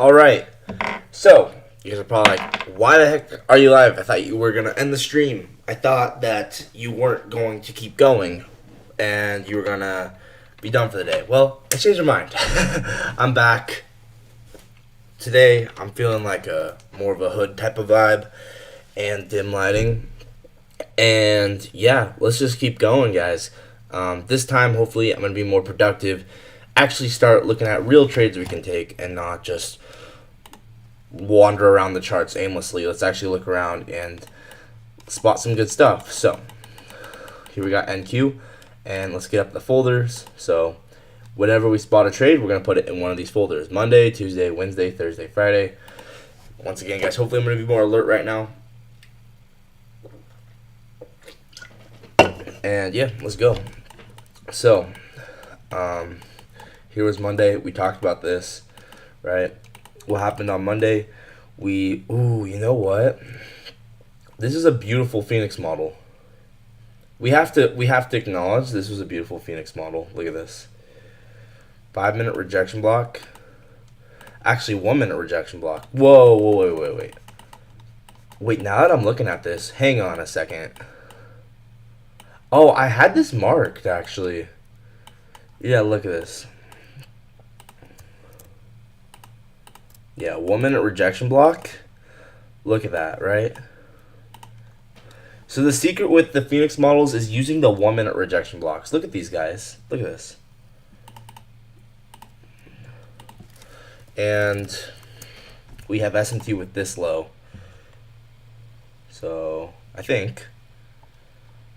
All right. So, you guys are probably like, why the heck are you live? I thought you were going to end the stream. I thought that you weren't going to keep going and you were going to be done for the day. Well, I changed my mind. I'm back. Today, I'm feeling like a more of a hood type of vibe and dim lighting. And yeah, let's just keep going, guys. This time, hopefully, I'm going to be more productive. Actually start looking at real trades we can take and not just wander around the charts aimlessly. Let's actually look around and spot some good stuff. So here we got NQ, and let's get up the folders. So whenever we spot a trade, we're going to put it in one of these folders: Monday, Tuesday, Wednesday, Thursday, Friday. Once again, guys, hopefully I'm going to be more alert right now. And yeah, let's go. So here was Monday. We talked about this, right? What happened on Monday? You know what? This is a beautiful Phoenix model. We have to acknowledge this was a beautiful Phoenix model. Look at this. 5-minute rejection block. Actually, 1-minute rejection block. Whoa, wait. Wait, now that I'm looking at this, hang on a second. Oh, I had this marked, actually. Yeah, look at this. Yeah, 1-minute rejection block. Look at that, right? So the secret with the Phoenix models is using the 1-minute rejection blocks. Look at these guys. Look at this. And we have SMT with this low. So I think,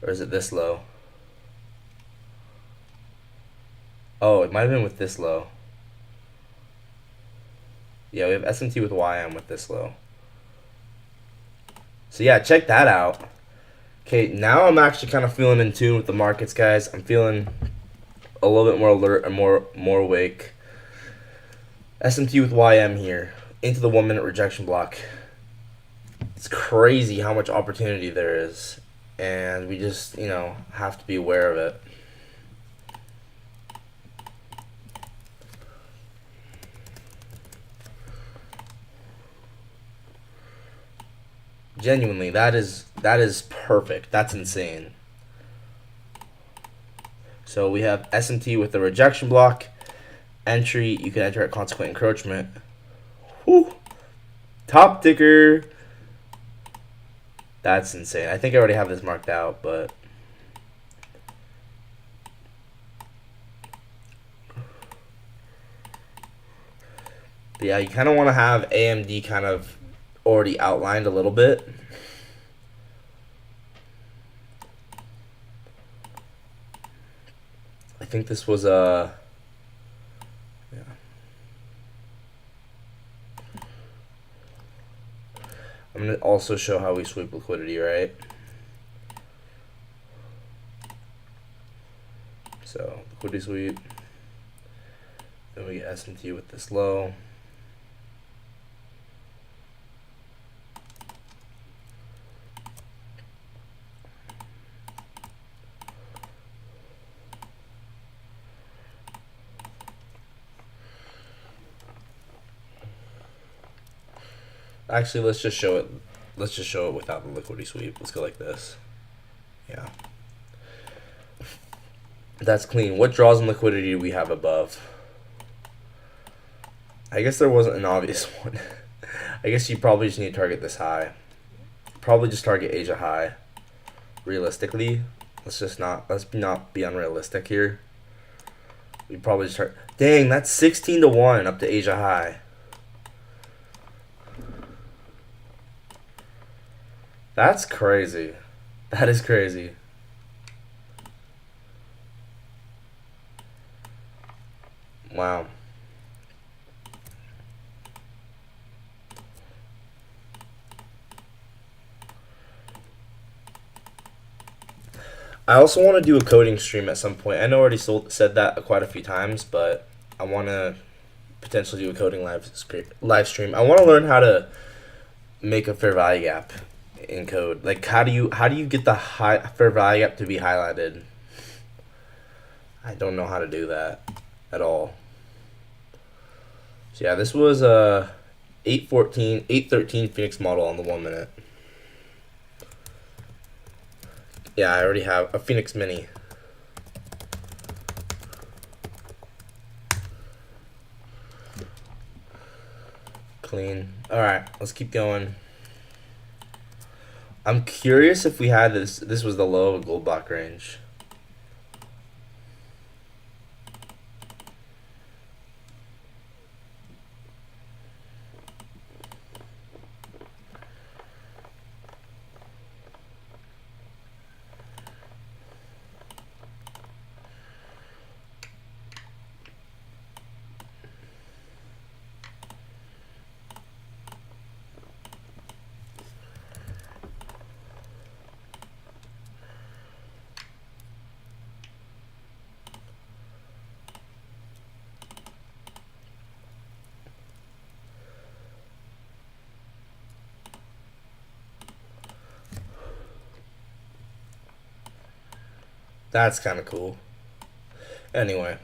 or is it this low? Oh, it might have been with this low. Yeah, we have SMT with YM with this low. So yeah, check that out. Okay, now I'm actually kind of feeling in tune with the markets, guys. I'm feeling a little bit more alert and more awake. SMT with YM here into the 1-minute rejection block. It's crazy how much opportunity there is, and we just, have to be aware of it. Genuinely, that is perfect. That's insane. So we have SMT with the rejection block. Entry, you can enter at consequent encroachment. Whew. Top ticker. That's insane. I think I already have this marked out, but yeah, you kind of want to have AMD kind of already outlined a little bit. I think this was yeah. I'm going to also show how we sweep liquidity, right? So liquidity sweep. Then we get S&T with this low. Actually, let's just show it. Let's just show it without the liquidity sweep. Let's go like this. Yeah. That's clean. What draws and liquidity do we have above? I guess there wasn't an obvious one. I guess you probably just need to target this high. Probably just target Asia high. Realistically, let's not be unrealistic here. We probably just start. Dang, that's 16-1 up to Asia high. That's crazy. That is crazy. Wow. I also want to do a coding stream at some point. I know I already said that quite a few times, but I want to potentially do a coding live stream. I want to learn how to make a fair value gap in code. Like, how do you get the fair value gap to be highlighted? I don't know how to do that at all. So yeah, this was a 813 Phoenix model on the 1 minute. Yeah, I already have a Phoenix Mini. Clean. Alright, let's keep going. I'm curious if we had this. This was the low of a gold block range. That's kind of cool. Anyway,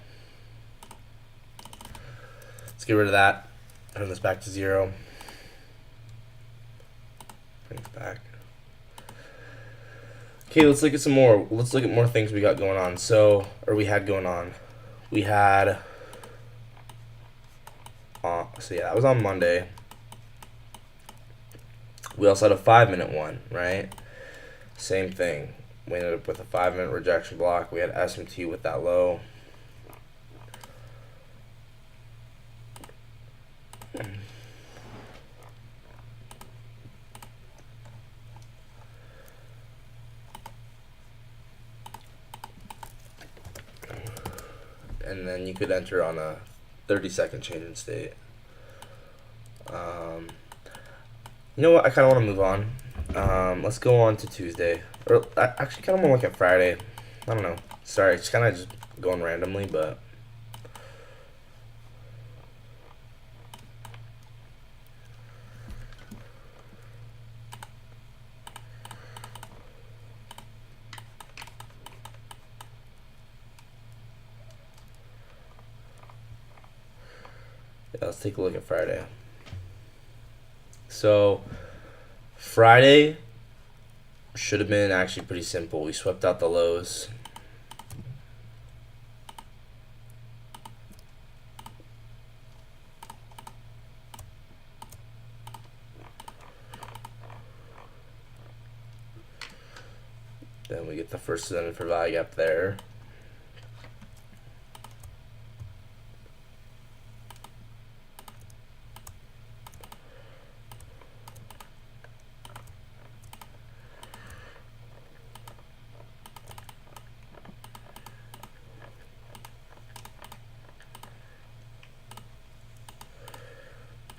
let's get rid of that. Turn this back to 0. Bring it back. Okay, let's look at some more. Let's look at more things we got going on. So, or we had going on. We had. So yeah, that was on Monday. We also had a 5-minute one, right? Same thing. We ended up with a 5-minute rejection block. We had SMT with that low. And then you could enter on a 30-second change in state. You know what? I kind of want to move on. Let's go on to Tuesday. Or I actually kind of want to look at Friday. I don't know. Sorry, it's kind of just going randomly, but. Yeah, let's take a look at Friday. So, Friday should have been actually pretty simple. We swept out the lows. Then we get the first presented for value gap there.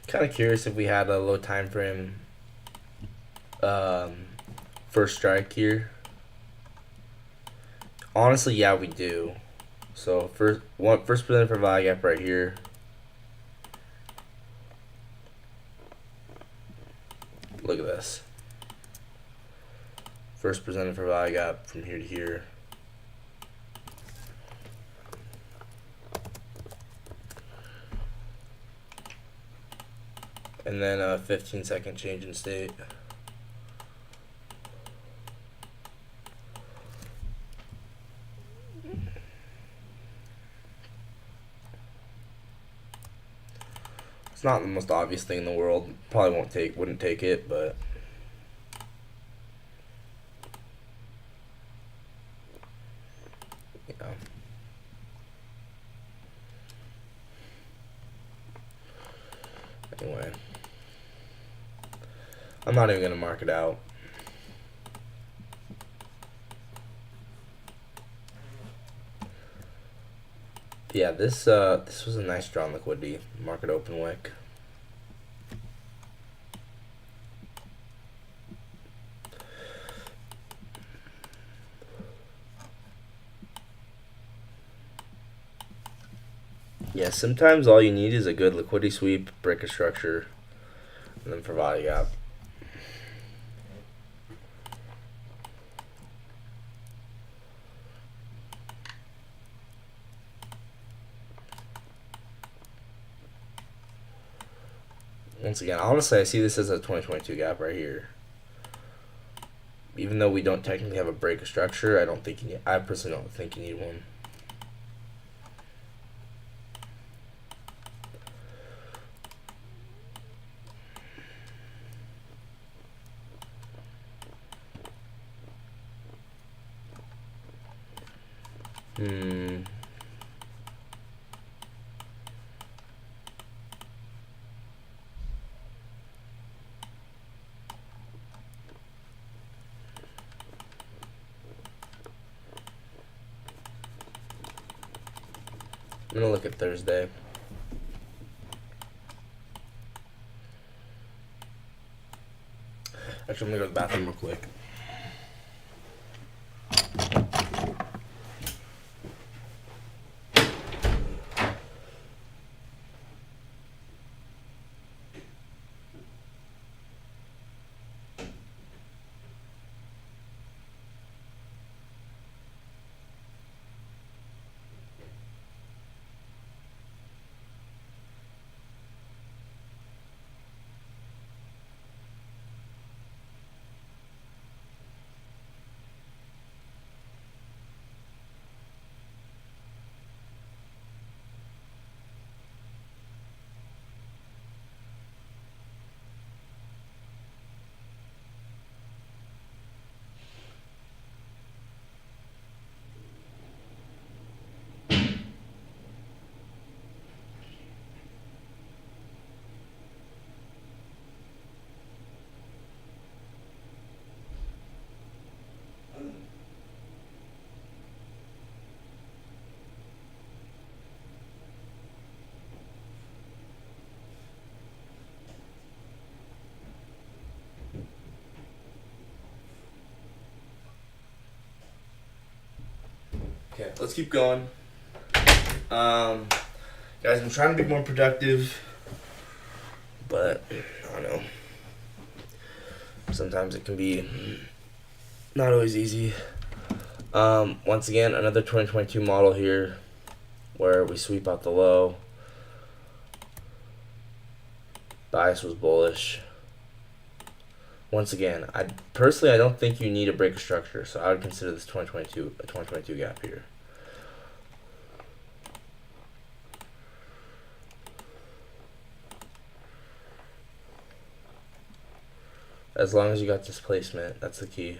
Kind of curious if we had a low time frame first strike here. Honestly, yeah, we do. So first presented for value gap right here. Look at this. First presented for value gap from here to here. And then a 15-second change in state. It's not the most obvious thing in the world. Probably wouldn't take it, but yeah. Anyway, I'm not even gonna mark it out. Yeah, this was a nice draw on liquidity. Market open wick. Yeah, sometimes all you need is a good liquidity sweep, break a structure, and then for value gap. Once again, honestly, I see this as a 2022 gap right here. Even though we don't technically have a break of structure, I don't think you need, I personally don't think you need one. I'm gonna look at Thursday. Actually, I'm gonna go to the bathroom real quick. Okay, let's keep going. Guys, I'm trying to be more productive, but I don't know. Sometimes it can be not always easy. Once again, another 2022 model here where we sweep out the low. Bias was bullish. Once again, I don't think you need a break of structure, so I would consider this 2022 a 2022 gap here. As long as you got displacement, that's the key.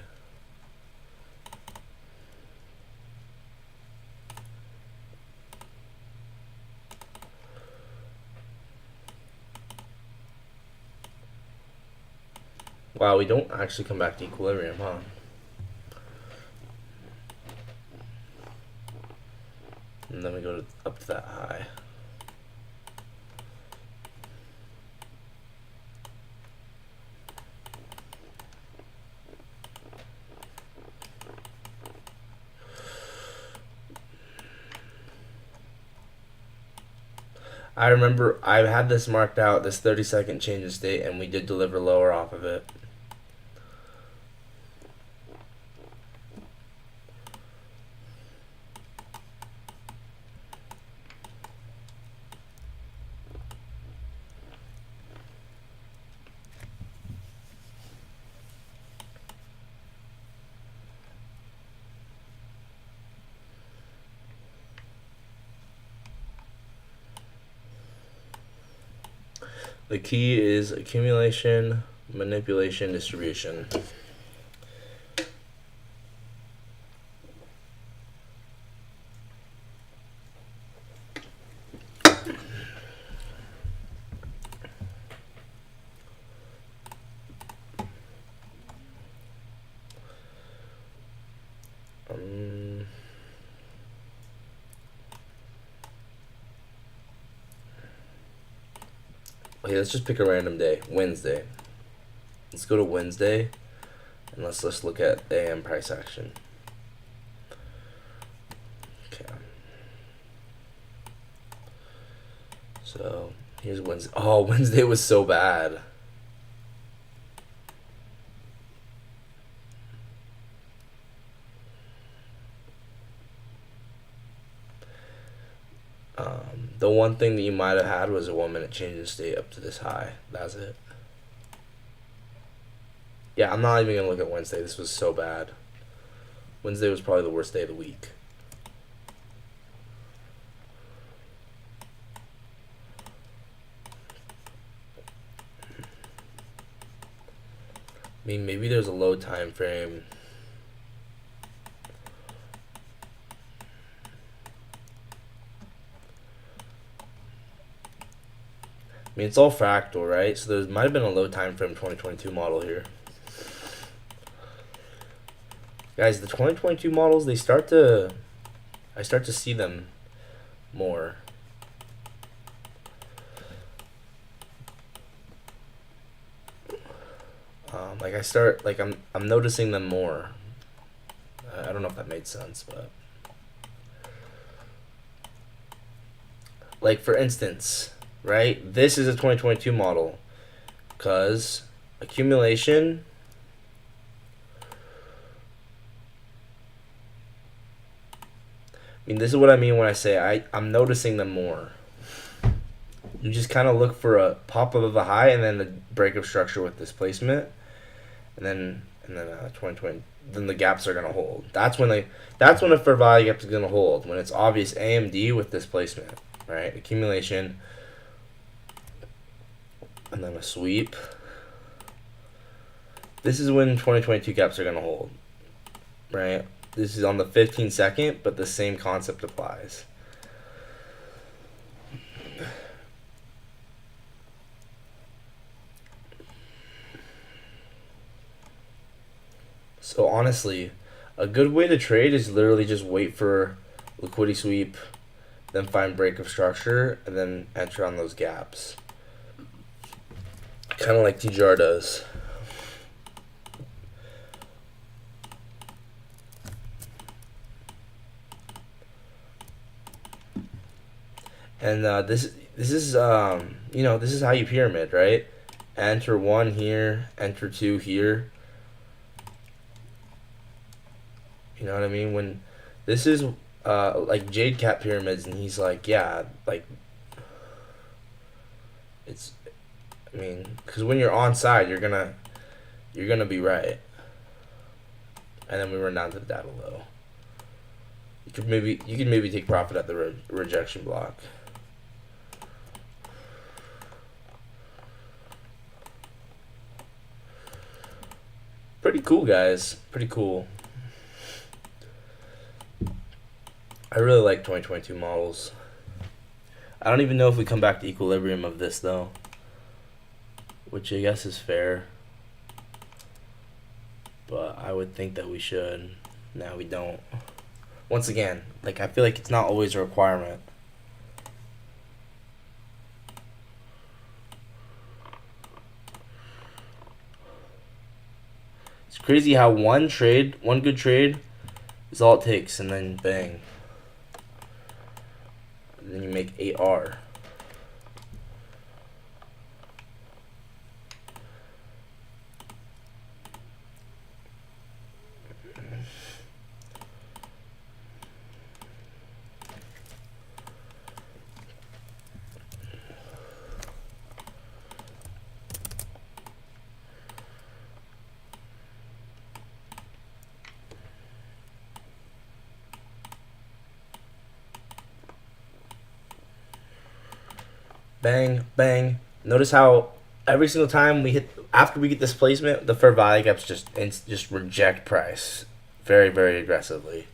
Wow, we don't actually come back to equilibrium, huh? And then we go up to that high. I remember I had this marked out, this 30-second change of state, and we did deliver lower off of it. The key is accumulation, manipulation, distribution. Okay, let's just pick a random day. Wednesday. Let's go to Wednesday, and let's look at AM price action. Okay. So here's Wednesday. Oh, Wednesday was so bad. The one thing that you might have had was a 1 minute change in state up to this high. That's it. Yeah, I'm not even going to look at Wednesday. This was so bad. Wednesday was probably the worst day of the week. I mean, maybe there's a low time frame. I mean, it's all fractal, right? So there might have been a low time frame 2022 model here. Guys, the 2022 models, I start to see them more. I'm noticing them more. I don't know if that made sense, but like for instance, right? This is a 2022 model because accumulation. I mean, this is what I mean when I say I'm noticing them more. You just kind of look for a pop of a high and then the break of structure with displacement, and then 2020. Then the gaps are gonna hold. That's when a fair value gap is gonna hold, when it's obvious AMD with displacement, right? Accumulation, and then a sweep. This is when 2022 gaps are gonna hold, right? This is on the 15-second, but the same concept applies. So honestly, a good way to trade is literally just wait for liquidity sweep, then find break of structure, and then enter on those gaps. Kind of like TGR does. And this is this is how you pyramid, right? Enter 1 here, enter 2 here. You know what I mean? When this is like Jade Cat pyramids, and he's like, yeah, like it's. I mean, because when you're on side, you're gonna be right. And then we run down to the data low. You could maybe take profit at the rejection block. Pretty cool, guys. Pretty cool. I really like 2022 models. I don't even know if we come back to equilibrium of this, though. Which I guess is fair. But I would think that we should. Now we don't. Once again, like, I feel like it's not always a requirement. It's crazy how one good trade is all it takes, and then bang. And then you make 8R. Bang, bang. Notice how every single time after we get displacement, the fair value gaps just reject price very, very aggressively.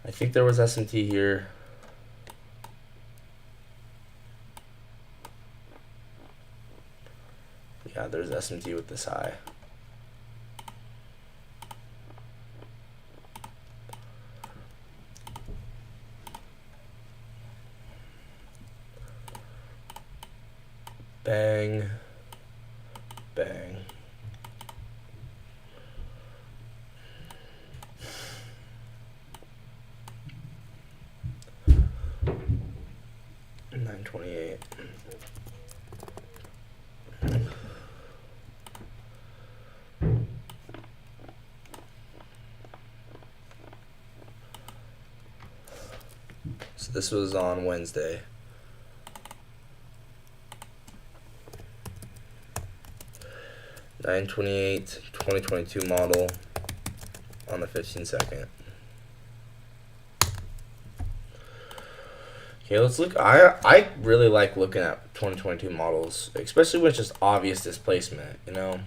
I think there was S&T here. Yeah, there's S&T with this high. Bang, bang. $9.28. This was on Wednesday. (9/28, 2022) model on the 15-second. Okay, let's look. I really like looking at 2022 models, especially when it's just obvious displacement, you know?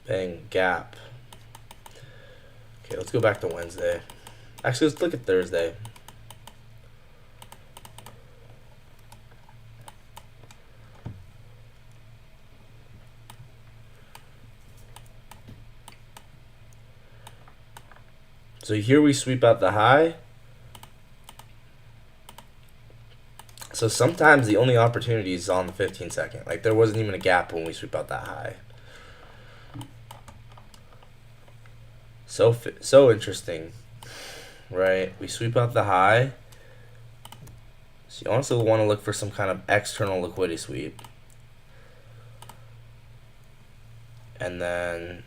Bang, gap. Okay, let's go back to Wednesday. Actually, let's look at Thursday. So here we sweep out the high. So sometimes the only opportunity is on the 15-second. Like there wasn't even a gap when we sweep out that high. So interesting, right? We sweep out the high. So you also want to look for some kind of external liquidity sweep. And then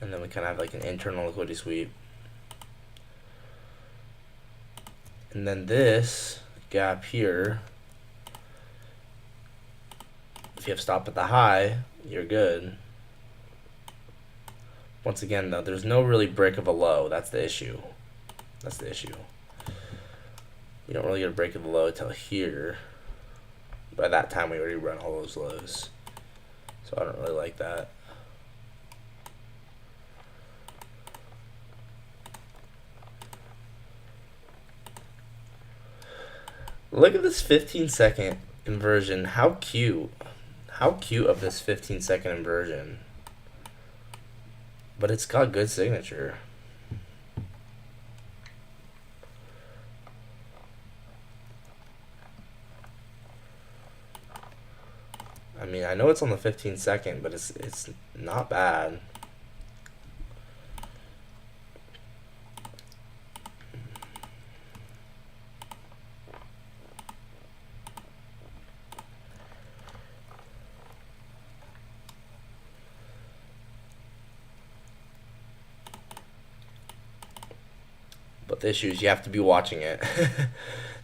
we kind of have like an internal liquidity sweep. And then this gap here, if you have stop at the high, you're good. Once again, though, there's no really break of a low. That's the issue. That's the issue. You don't really get a break of the low until here. By that time, we already run all those lows. So I don't really like that. Look at this 15-second inversion. How cute. How cute of this 15-second inversion. But it's got good signature. I mean, I know it's on the 15-second, but it's not bad. But the issue is you have to be watching it.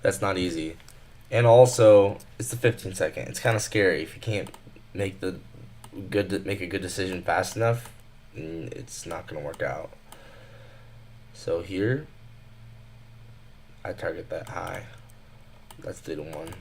That's not easy. And also, it's the 15-second. It's kind of scary if you can't make a good decision fast enough. It's not gonna work out. So here, I target that high. That's the one.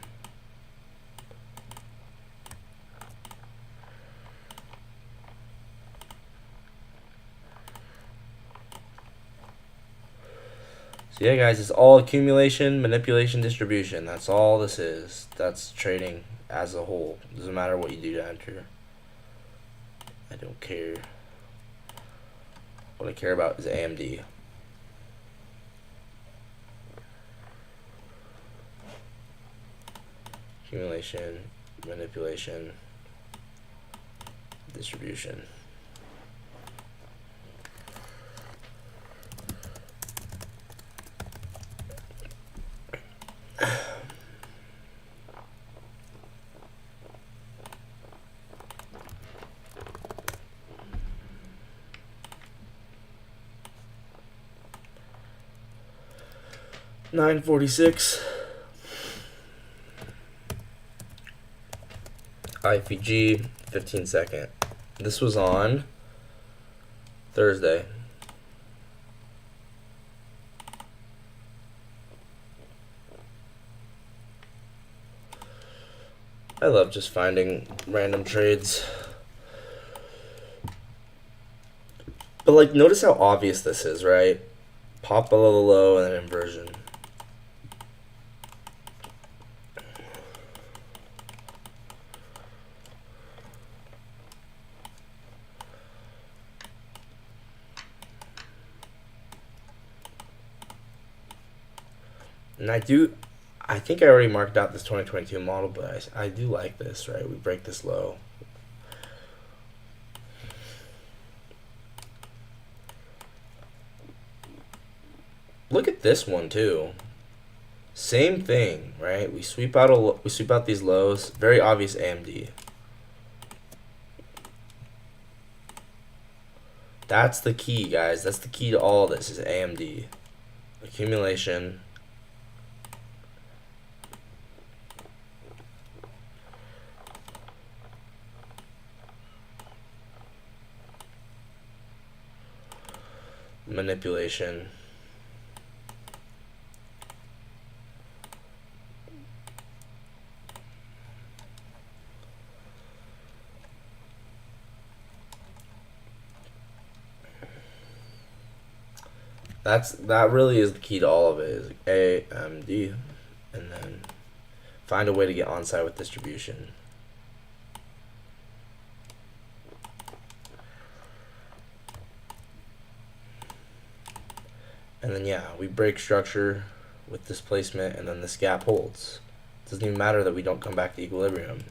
So yeah, guys, it's all accumulation, manipulation, distribution. That's all this is. That's trading as a whole. Doesn't matter what you do to enter. I don't care. What I care about is AMD. Accumulation, manipulation, distribution. $9.46. IPG 15-second. This was on Thursday. I love just finding random trades. But like, notice how obvious this is, right? Pop below the low and then inversion. And I think I already marked out this 2022 model, but I do like this, right? We break this low. Look at this one too. Same thing, right? We sweep out these lows. Very obvious AMD. That's the key, guys. That's the key to all of this is AMD. Accumulation. Manipulation. That really is the key to all of it is AMD, and then find a way to get onside with distribution. And then yeah, we break structure with displacement, and then this gap holds. It doesn't even matter that we don't come back to equilibrium.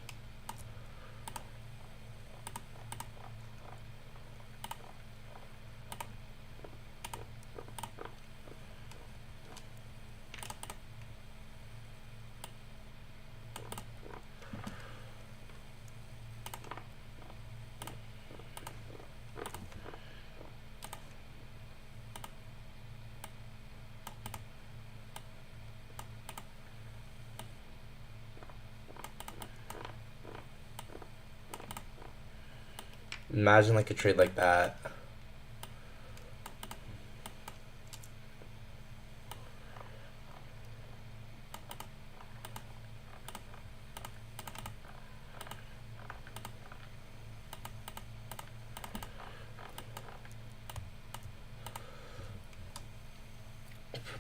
Imagine like a trade like that.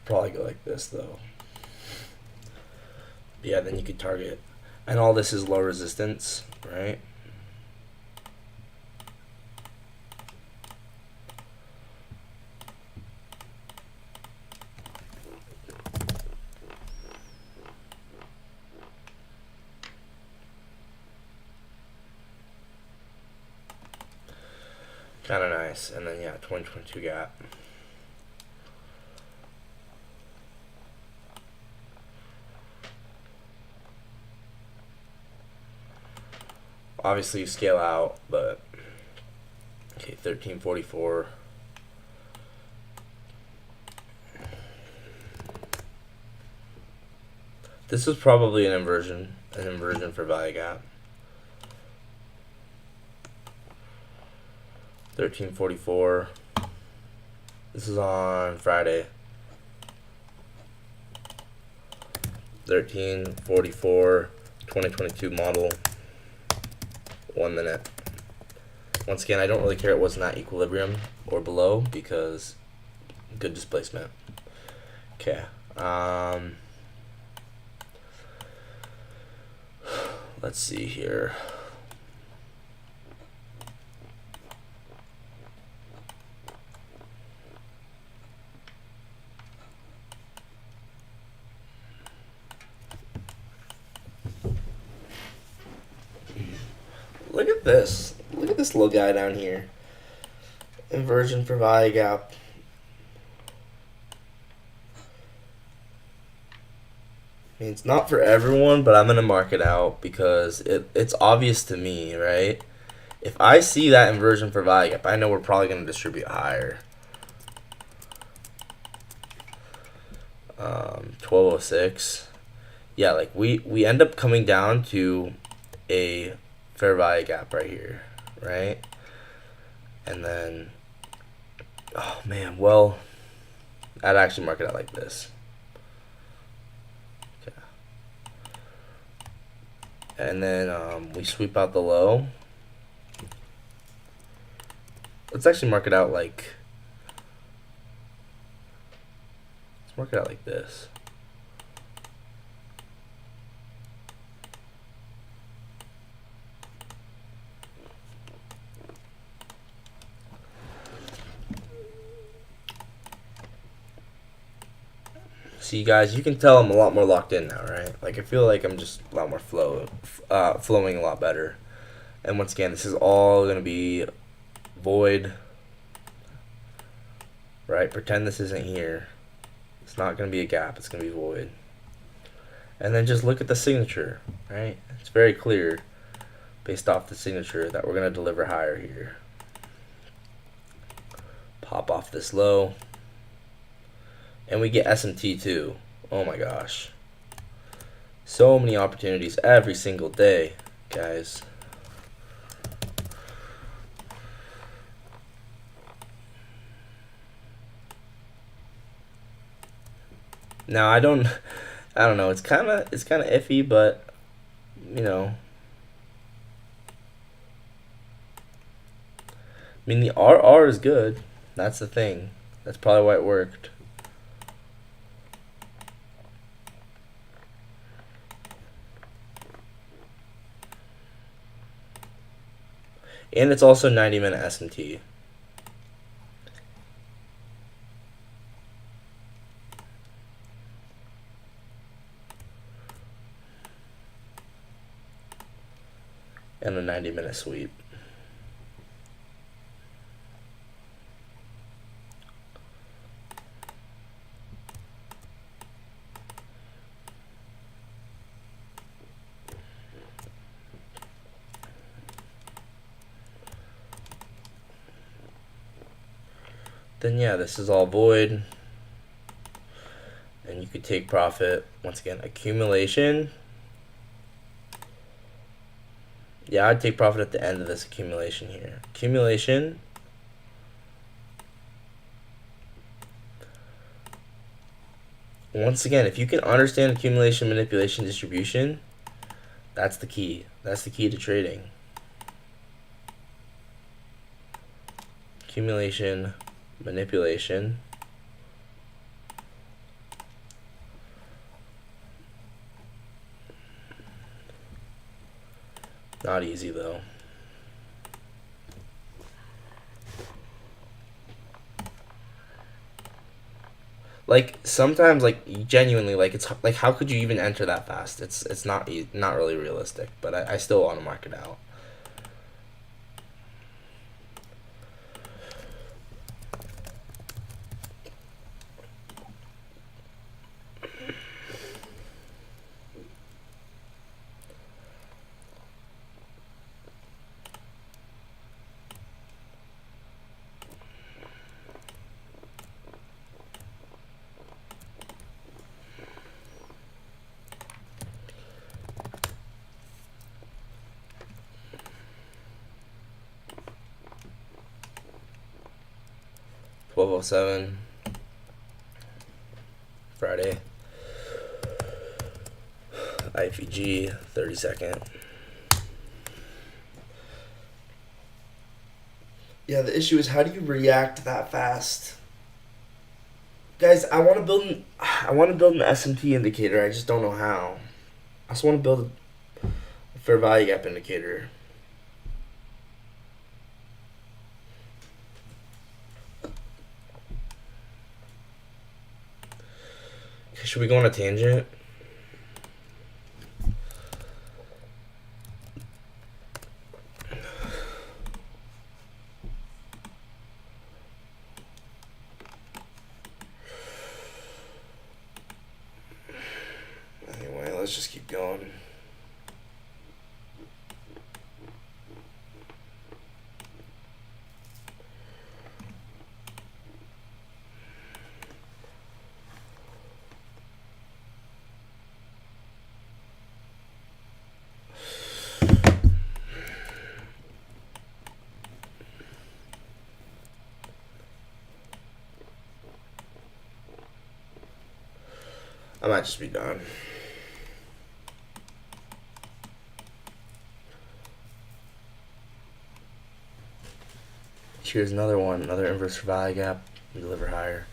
Probably go like this though. Yeah, then you could target. And all this is low resistance, right? Kind of nice. And then yeah, 2022 gap. Obviously you scale out, but okay, 1344. This is probably an inversion for value gap. 1344. This is on Friday. 1344, 2022 model. 1 minute. Once again, I don't really care it wasn't at equilibrium or below because good displacement. Okay. Let's see here. Look at this. Look at this little guy down here. Inversion for value gap. I mean, it's not for everyone, but I'm going to mark it out because it's obvious to me, right? If I see that inversion for value gap, I know we're probably going to distribute higher. 1206. Yeah, like we end up coming down to a fair value gap right here, right? And then, oh man, well, I'd actually mark it out like this. Okay. And then we sweep out the low. Let's actually mark it out like, let's mark it out like this. See, guys, you can tell I'm a lot more locked in now, right? Like, I feel like I'm just a lot more flowing a lot better. And once again, this is all going to be void, right? Pretend this isn't here. It's not going to be a gap. It's going to be void. And then just look at the signature, right? It's very clear based off the signature that we're going to deliver higher here. Pop off this low. And we get SMT too. Oh my gosh. So many opportunities every single day, guys. Now I don't know. It's kind of iffy, but you know, I mean the RR is good. That's the thing. That's probably why it worked. And it's also 90-minute SMT. And a 90-minute sweep. Then yeah, this is all void. And you could take profit. Once again, accumulation. Yeah, I'd take profit at the end of this accumulation here. Accumulation. Once again, if you can understand accumulation, manipulation, distribution, that's the key. That's the key to trading. Accumulation, manipulation. Not easy though. Like sometimes, like genuinely, like it's like how could you even enter that fast? It's not really realistic. But I still want to mark it out. $12:07 Friday. IFEG 30-second. Yeah, the issue is how do you react that fast? Guys, I want to build an SMT indicator. I just don't know how. I just want to build a fair value gap indicator. Should we go on a tangent? Anyway, let's just keep going. I might just be done. Here's another one, another inverse value gap, deliver higher.